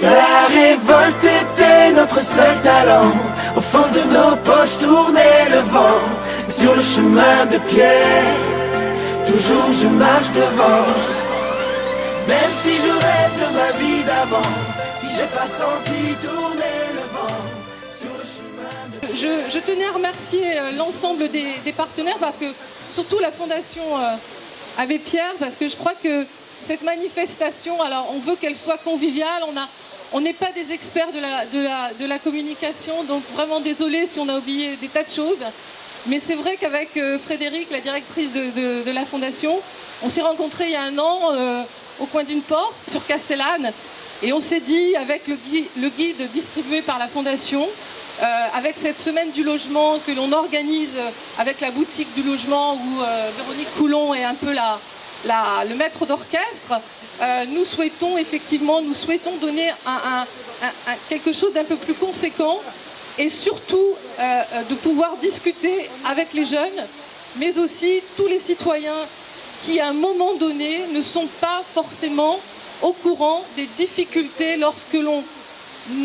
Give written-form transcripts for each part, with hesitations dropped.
La révolte était notre seul talent. Au fond de nos poches tournait le vent. Sur le chemin de pierre, toujours je marche devant. Même si je rêve de ma vie d'avant, si j'ai pas senti tourner le vent sur le chemin de... Je tenais à remercier l'ensemble des partenaires, parce que surtout la Fondation Abbé Pierre, parce que je crois que cette manifestation, alors on veut qu'elle soit conviviale, on n'est pas des experts de la communication, donc vraiment désolé si on a oublié des tas de choses. Mais c'est vrai qu'avec Frédéric, la directrice de la Fondation, on s'est rencontrés il y a un an au coin d'une porte sur Castellane, et on s'est dit, avec le guide distribué par la Fondation, avec cette semaine du logement que l'on organise avec la boutique du logement où Véronique Coulon est un peu le maître d'orchestre, nous souhaitons donner quelque chose d'un peu plus conséquent, et surtout de pouvoir discuter avec les jeunes, mais aussi tous les citoyens qui à un moment donné ne sont pas forcément au courant des difficultés lorsque l'on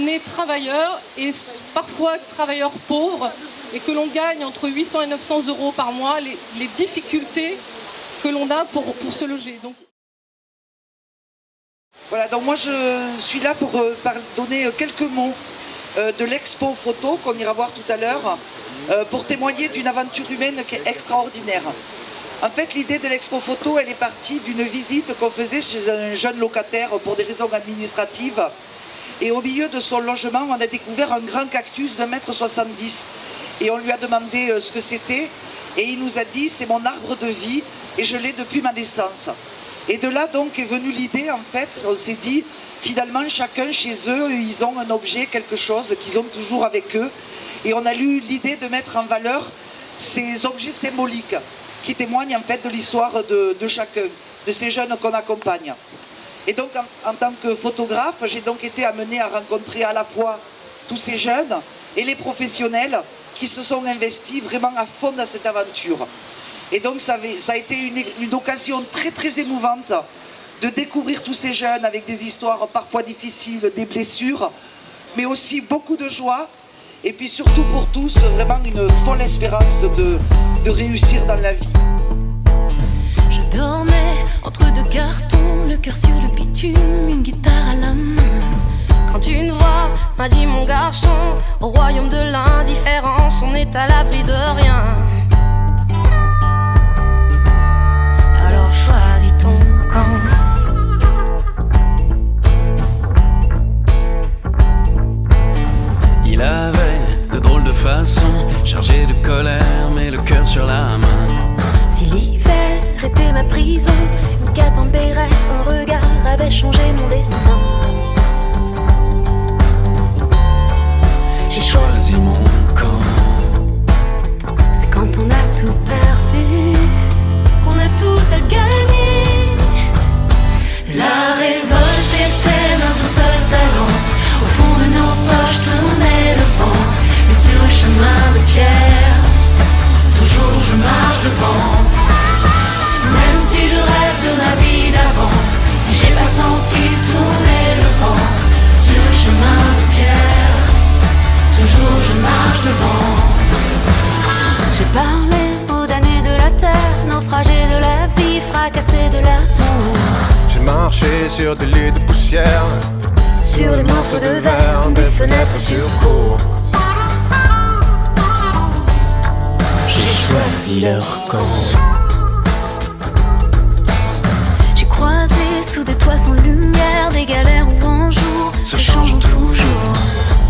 est travailleur, et parfois travailleur pauvre, et que l'on gagne entre 800 et 900 euros par mois, les difficultés que l'on a pour se loger. Donc... Voilà, donc moi je suis là pour donner quelques mots de l'expo photo qu'on ira voir tout à l'heure, pour témoigner d'une aventure humaine qui est extraordinaire. En fait, l'idée de l'expo photo, elle est partie d'une visite qu'on faisait chez un jeune locataire pour des raisons administratives. Et au milieu de son logement, on a découvert un grand cactus de 1,70 m. Et on lui a demandé ce que c'était. Et il nous a dit, c'est mon arbre de vie et je l'ai depuis ma naissance. Et de là donc est venue l'idée, en fait, on s'est dit, finalement chacun chez eux, ils ont un objet, quelque chose qu'ils ont toujours avec eux. Et on a eu l'idée de mettre en valeur ces objets symboliques qui témoignent en fait de l'histoire de chacun, de ces jeunes qu'on accompagne. Et donc en tant que photographe, j'ai donc été amenée à rencontrer à la fois tous ces jeunes et les professionnels qui se sont investis vraiment à fond dans cette aventure. Et donc ça a été une occasion très très émouvante de découvrir tous ces jeunes avec des histoires parfois difficiles, des blessures, mais aussi beaucoup de joie. Et puis surtout pour tous, vraiment une folle espérance de réussir dans la vie. Je dormais entre deux cartons, le cœur sur le bitume, une guitare à la main. Quand une voix m'a dit, mon garçon, au royaume de l'indifférence, on est à l'abri de rien. Alors choisis ton camp. Il avait de drôles de façons, chargé de colère, mais le cœur sur la main. Si l'hiver était ma prison, une cape en béret, un regard avait changé mon destin. J'ai choisi mon camp. C'est quand on a tout perdu qu'on a tout à gagner. La révolte était notre seul talent. Au fond de nos poches tournait le vent. Mais sur le chemin de pierre, toujours je marche devant. Même si je rêve de ma vie d'avant, si j'ai pas senti tourner le vent. Sur le chemin de pierre, toujours je marche devant. J'ai parlé aux damnés de la terre, naufragés de la vie, fracassés de l'amour. J'ai marché sur des lits de poussière, sur les morceaux de verre, des fenêtres sur cour. J'ai choisi leur camp. J'ai croisé sous des toits sans lumière, des galères où un jour se changeant toujours.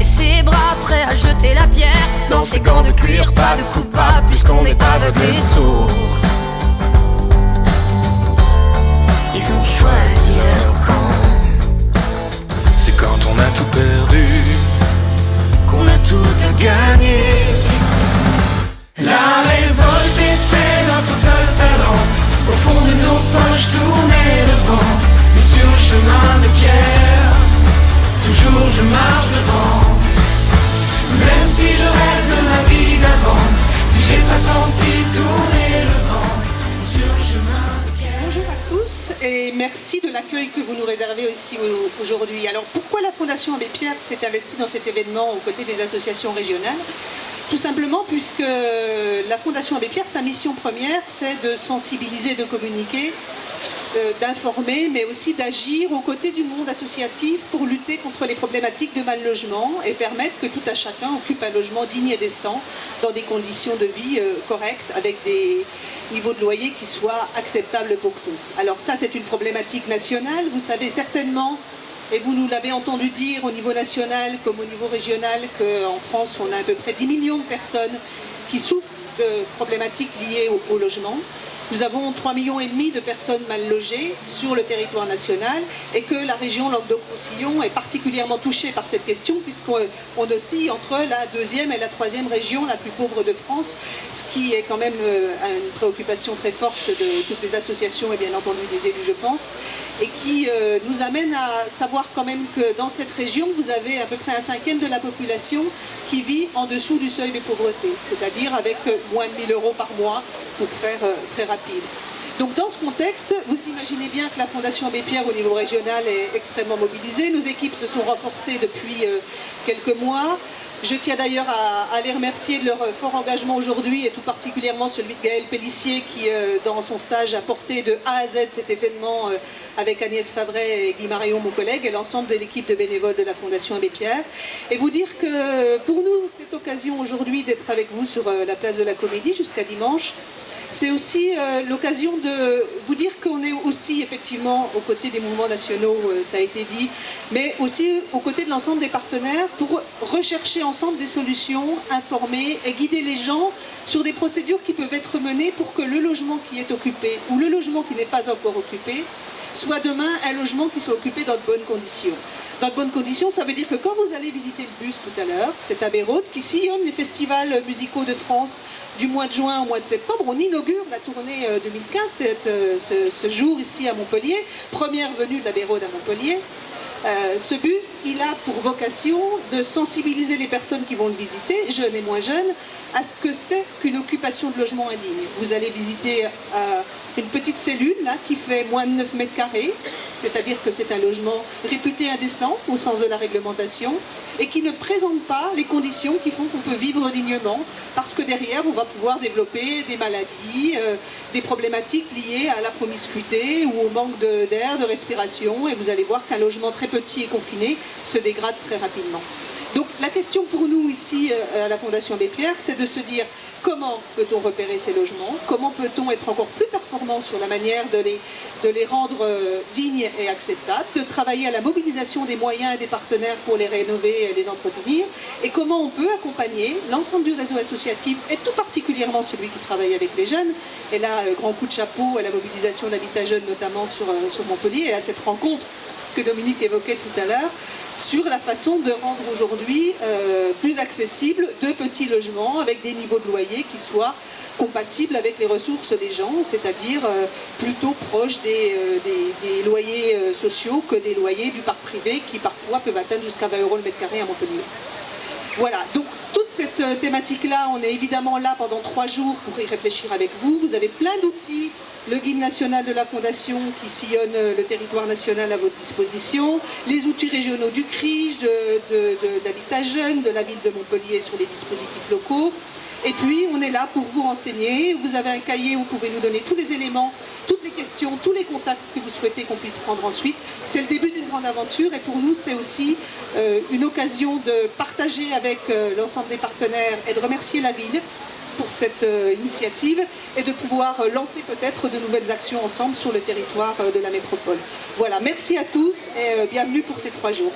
Et ses bras prêts à jeter la pierre, dans ses gants de cuir, pas de coupable, puisqu'on est aveugle et sourd. Ils ont choisi leur camp. C'est quand on a tout perdu qu'on a tout à gagner. La révolte était notre seul talent. Au fond de nos poches tournait le vent. Mais sur le chemin de pierre, toujours je marche devant. Même si je rêve de ma vie d'avant, si j'ai pas senti tourner le vent. et merci de l'accueil que vous nous réservez ici aujourd'hui. Alors pourquoi la Fondation Abbé Pierre s'est investie dans cet événement aux côtés des associations régionales? Tout simplement puisque la Fondation Abbé Pierre, sa mission première, c'est de sensibiliser, de communiquer, d'informer, mais aussi d'agir aux côtés du monde associatif pour lutter contre les problématiques de mal logement et permettre que tout à chacun occupe un logement digne et décent dans des conditions de vie correctes avec des niveaux de loyer qui soient acceptables pour tous. Alors ça, c'est une problématique nationale. Vous savez certainement, et vous nous l'avez entendu dire au niveau national comme au niveau régional, qu'en France, on a à peu près 10 millions de personnes qui souffrent de problématiques liées au logement. Nous avons 3,5 millions de personnes mal logées sur le territoire national et que la région Languedoc-Roussillon est particulièrement touchée par cette question puisqu'on oscille entre la 2e et la 3e région la plus pauvre de France, ce qui est quand même une préoccupation très forte de toutes les associations et bien entendu des élus, je pense, et qui nous amène à savoir quand même que dans cette région, vous avez à peu près 1/5 de la population qui vit en dessous du seuil de pauvreté, c'est-à-dire avec moins de 1 000 € par mois pour faire très rapide. Donc dans ce contexte, vous imaginez bien que la Fondation Abbé Pierre au niveau régional est extrêmement mobilisée. Nos équipes se sont renforcées depuis quelques mois. Je tiens d'ailleurs à les remercier de leur fort engagement aujourd'hui et tout particulièrement celui de Gaël Pellissier qui, dans son stage, a porté de A à Z cet événement avec Agnès Favret et Guy Marion, mon collègue, et l'ensemble de l'équipe de bénévoles de la Fondation Abbé Pierre. Et vous dire que pour nous, cette occasion aujourd'hui d'être avec vous sur la place de la Comédie jusqu'à dimanche, c'est aussi l'occasion de vous dire qu'on est aussi effectivement aux côtés des mouvements nationaux, ça a été dit, mais aussi aux côtés de l'ensemble des partenaires pour rechercher ensemble des solutions, informer et guider les gens sur des procédures qui peuvent être menées pour que le logement qui est occupé ou le logement qui n'est pas encore occupé soit demain un logement qui soit occupé dans de bonnes conditions. Dans de bonnes conditions, ça veut dire que quand vous allez visiter le bus tout à l'heure, c'est Abbey Road qui sillonne les festivals musicaux de France du mois de juin au mois de septembre. On inaugure la tournée 2015, ce jour ici à Montpellier, première venue de l'Abbey Road à Montpellier. Ce bus, il a pour vocation de sensibiliser les personnes qui vont le visiter, jeunes et moins jeunes, à ce que c'est qu'une occupation de logement indigne. Vous allez visiter une petite cellule là, qui fait moins de 9 mètres carrés, c'est-à-dire que c'est un logement réputé indécent au sens de la réglementation et qui ne présente pas les conditions qui font qu'on peut vivre dignement parce que derrière on va pouvoir développer des maladies, des problématiques liées à la promiscuité ou au manque d'air, de respiration, et vous allez voir qu'un logement très petit et confiné se dégrade très rapidement. Donc la question pour nous ici à la Fondation Abbé Pierre, c'est de se dire comment peut-on repérer ces logements, comment peut-on être encore plus performant sur la manière de les rendre dignes et acceptables, de travailler à la mobilisation des moyens et des partenaires pour les rénover et les entretenir, et comment on peut accompagner l'ensemble du réseau associatif et tout particulièrement celui qui travaille avec les jeunes. Et là, grand coup de chapeau à la mobilisation d'Habitat Jeune notamment sur Montpellier et à cette rencontre que Dominique évoquait tout à l'heure, sur la façon de rendre aujourd'hui plus accessibles de petits logements avec des niveaux de loyer qui soient compatibles avec les ressources des gens, c'est-à-dire plutôt proches des loyers sociaux que des loyers du parc privé qui parfois peuvent atteindre jusqu'à 20 € le mètre carré à Montpellier. Voilà, donc toute cette thématique-là, on est évidemment là pendant 3 jours pour y réfléchir avec vous. Vous avez plein d'outils, le guide national de la Fondation qui sillonne le territoire national à votre disposition, les outils régionaux du CRIJ, d'Habitat Jeune, de la ville de Montpellier sur les dispositifs locaux. Et puis, on est là pour vous renseigner. Vous avez un cahier où vous pouvez nous donner tous les éléments, toutes les questions, tous les contacts que vous souhaitez qu'on puisse prendre ensuite. C'est le début d'une grande aventure et pour nous, c'est aussi une occasion de partager avec l'ensemble des partenaires et de remercier la ville pour cette initiative et de pouvoir lancer peut-être de nouvelles actions ensemble sur le territoire de la métropole. Voilà, merci à tous et bienvenue pour ces 3 jours.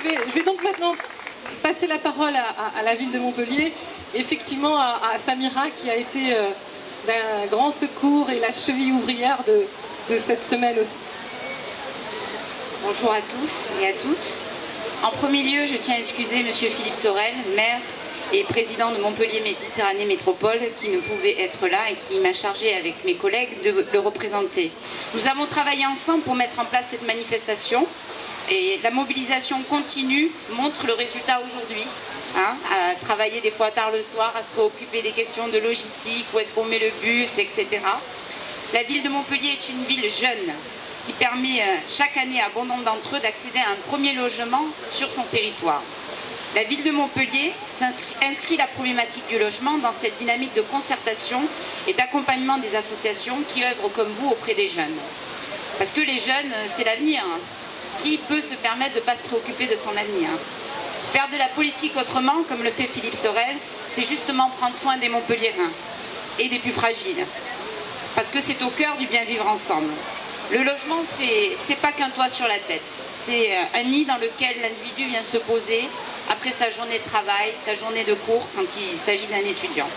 Je vais donc maintenant passer la parole à la ville de Montpellier, effectivement à Samira qui a été d'un grand secours et la cheville ouvrière de cette semaine aussi. Bonjour à tous et à toutes. En premier lieu, je tiens à excuser M. Philippe Sorel, maire et président de Montpellier Méditerranée Métropole, qui ne pouvait être là et qui m'a chargé avec mes collègues de le représenter. Nous avons travaillé ensemble pour mettre en place cette manifestation et la mobilisation continue montre le résultat aujourd'hui. À travailler des fois tard le soir, à se préoccuper des questions de logistique, où est-ce qu'on met le bus, etc. La ville de Montpellier est une ville jeune, qui permet chaque année à bon nombre d'entre eux d'accéder à un premier logement sur son territoire. La ville de Montpellier inscrit la problématique du logement dans cette dynamique de concertation et d'accompagnement des associations qui œuvrent comme vous auprès des jeunes. Parce que les jeunes, c'est l'avenir. Qui peut se permettre de ne pas se préoccuper de son avenir? Faire de la politique autrement, comme le fait Philippe Sorel, c'est justement prendre soin des Montpelliérains et des plus fragiles. Parce que c'est au cœur du bien vivre ensemble. Le logement, c'est pas qu'un toit sur la tête. C'est un nid dans lequel l'individu vient se poser après sa journée de travail, sa journée de cours, quand il s'agit d'un étudiant.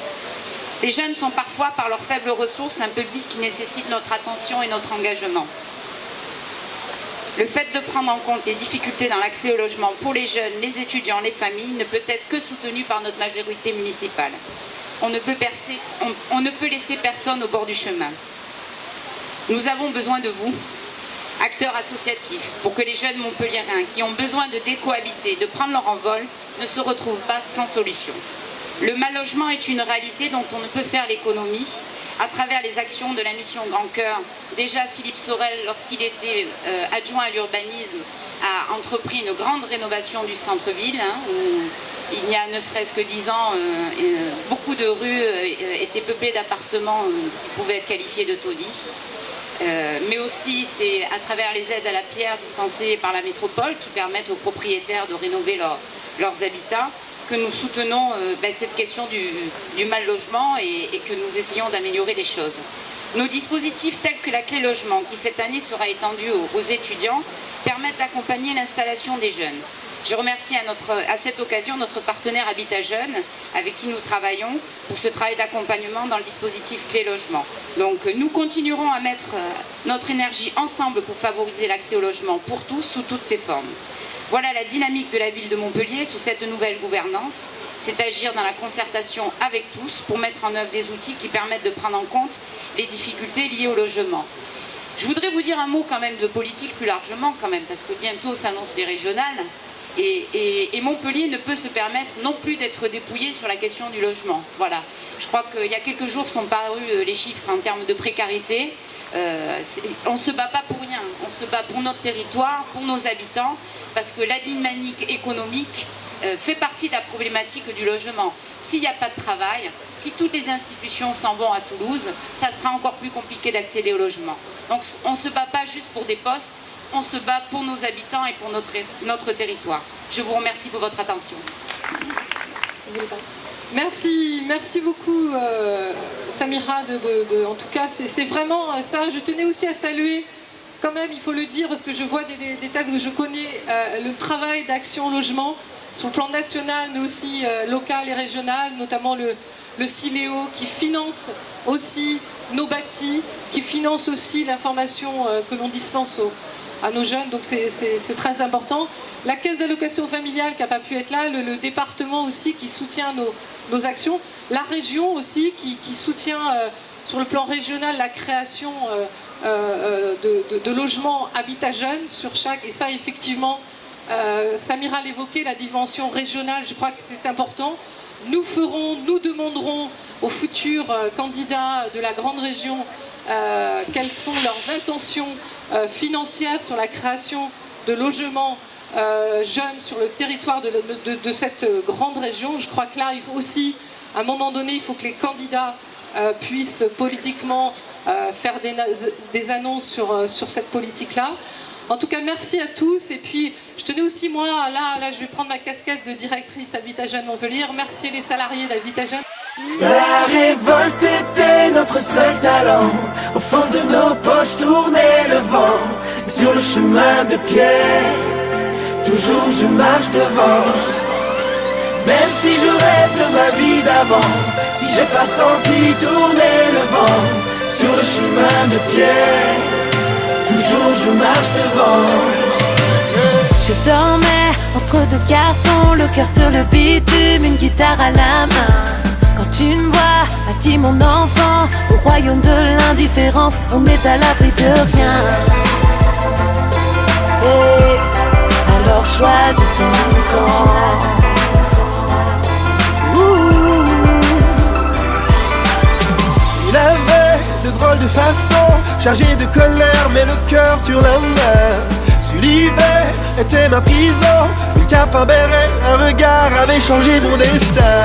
Les jeunes sont parfois, par leurs faibles ressources, un public qui nécessite notre attention et notre engagement. Le fait de prendre en compte les difficultés dans l'accès au logement pour les jeunes, les étudiants, les familles ne peut être que soutenu par notre majorité municipale. On ne peut laisser personne au bord du chemin. Nous avons besoin de vous, acteurs associatifs, pour que les jeunes montpelliérains qui ont besoin de décohabiter, de prendre leur envol, ne se retrouvent pas sans solution. Le mal-logement est une réalité dont on ne peut faire l'économie à travers les actions de la mission Grand Cœur. Déjà, Philippe Sorel, lorsqu'il était adjoint à l'urbanisme, a entrepris une grande rénovation du centre-ville, où il y a ne serait-ce que 10 ans, beaucoup de rues étaient peuplées d'appartements qui pouvaient être qualifiés de taudis. Mais aussi, c'est à travers les aides à la pierre dispensées par la métropole qui permettent aux propriétaires de rénover leurs habitats que nous soutenons cette question du mal logement et que nous essayons d'améliorer les choses. Nos dispositifs tels que la clé logement, qui cette année sera étendue aux étudiants, permettent d'accompagner l'installation des jeunes. Je remercie à cette occasion notre partenaire Habitat Jeunes, avec qui nous travaillons pour ce travail d'accompagnement dans le dispositif clé logement. Donc nous continuerons à mettre notre énergie ensemble pour favoriser l'accès au logement pour tous, sous toutes ses formes. Voilà la dynamique de la ville de Montpellier sous cette nouvelle gouvernance. C'est agir dans la concertation avec tous pour mettre en œuvre des outils qui permettent de prendre en compte les difficultés liées au logement. Je voudrais vous dire un mot quand même de politique plus largement quand même, parce que bientôt s'annoncent les régionales et Montpellier ne peut se permettre non plus d'être dépouillé sur la question du logement. Voilà. Je crois qu'il y a quelques jours sont parus les chiffres en termes de précarité. On ne se bat pas pour rien, on se bat pour notre territoire, pour nos habitants, parce que la dynamique économique fait partie de la problématique du logement. S'il n'y a pas de travail, si toutes les institutions s'en vont à Toulouse, ça sera encore plus compliqué d'accéder au logement. Donc on ne se bat pas juste pour des postes, on se bat pour nos habitants et pour notre territoire. Je vous remercie pour votre attention. Merci beaucoup Samira, en tout cas c'est vraiment ça. Je tenais aussi à saluer quand même, il faut le dire, parce que je vois des tas que je connais, le travail d'Action Logement sur le plan national mais aussi local et régional, notamment le CILEO qui finance aussi nos bâtis, qui finance aussi l'information que l'on dispense à nos jeunes, donc c'est très important. La caisse d'allocation familiale qui n'a pas pu être là, le département aussi qui soutient nos actions, la région aussi qui soutient sur le plan régional la création de logements habitat jeunes sur chaque, et ça effectivement Samira l'évoquait, la dimension régionale, je crois que c'est important. Nous demanderons aux futurs candidats de la grande région quelles sont leurs intentions financières sur la création de logements jeunes sur le territoire de cette grande région. Je crois que là, il faut aussi, à un moment donné, il faut que les candidats puissent politiquement faire des annonces sur cette politique-là. En tout cas, merci à tous. Et puis, je tenais aussi, moi, là, je vais prendre ma casquette de directrice Habitat Jeunes Montpellier, remercier les salariés d'Habitat Jeunes. La révolte était notre seul talent. Au fond de nos poches tournait le vent. Sur le chemin de pierre, toujours je marche devant. Même si je rêve de ma vie d'avant, si j'ai pas senti tourner le vent. Sur le chemin de pierre, toujours je marche devant. Je dormais entre deux cartons, le cœur sur le bitume, une guitare à la main. Quand tu me vois, a dit mon enfant, au royaume de l'indifférence, on est à l'abri de rien. Et alors choisis ton camp. Il avait de drôles de façons, chargé de colère, mais le cœur sur la main. Si l'hiver était ma prison, une cape, un béret, un regard avait changé mon destin.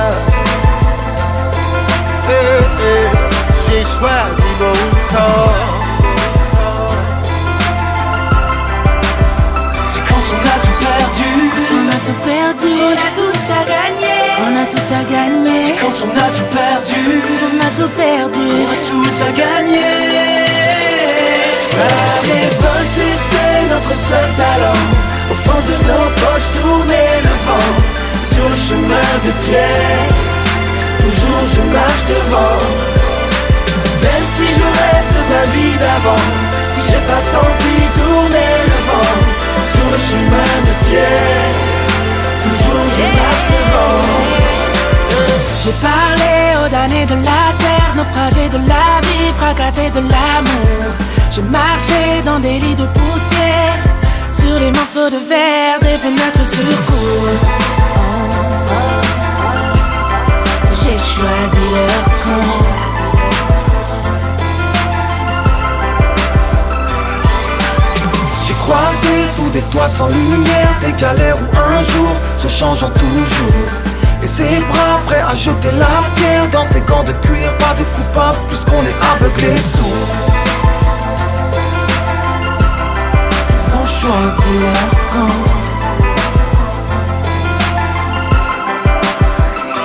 J'ai choisi mon corps. C'est quand on a tout perdu. On a tout perdu. On a tout à gagner. On a tout à gagner. C'est quand on a tout perdu. On a tout perdu. On a tout à gagner. La révolte était notre seul talent. Au fond de nos poches tournait le vent. Sur le chemin de pierre, toujours je marche devant. Même si je rêve de ma vie d'avant, si j'ai pas senti tourner le vent. Sur le chemin de pierre, toujours je marche devant. J'ai parlé aux damnés de la terre, naufragés de la vie, fracassés de l'amour. J'ai marché dans des lits de poussière, sur des morceaux de verre, des fenêtres sur cour. J'ai choisi leur camp. J'ai croisé sous des toits sans lumière des galères où un jour se change en toujours. Et ses bras prêts à jeter la pierre dans ses gants de cuir, pas de coupable puisqu'on est aveuglé et sourd. Ils ont choisi leur camp.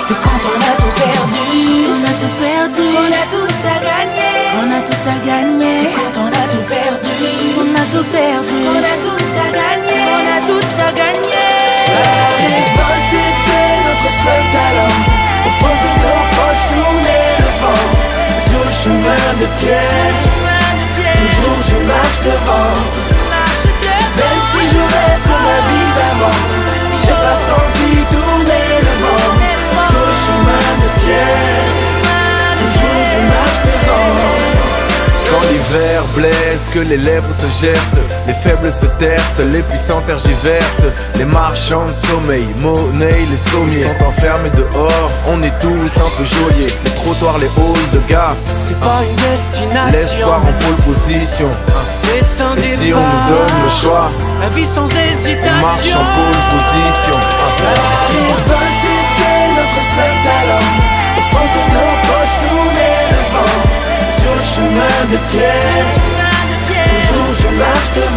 C'est quand on a tout perdu. On a tout perdu. On a tout à gagner. On a tout à gagner. C'est quand on a tout perdu. On a tout perdu. On a tout à gagner. On a tout à gagner. La révolte était notre seul talent. Au fond de nos poches tournait le vent. Sur le chemin de pierre, toujours je marche devant. Même si je rêve de ma vie d'avant, si j'ai pas senti tourner le vent. Sur le chemin de pierre, toujours je marche devant. Quand l'hiver blesse, que les lèvres se gercent, les faibles se tercent, les puissants tergiversent. Les marchands de sommeil, monnaie, les sommiers sont enfermés dehors, on est tous un peu geôliers. Les trottoirs, les halls de gare, C'est pas une destination, l'espoir en pole position. c'est un Et si départ. on nous donne le choix, La vie sans hésitation. on marche en pole position. La révolte était notre seul talent. Au fond de nos poches tournait le vent. Sur le chemin de pierre, toujours je marche devant.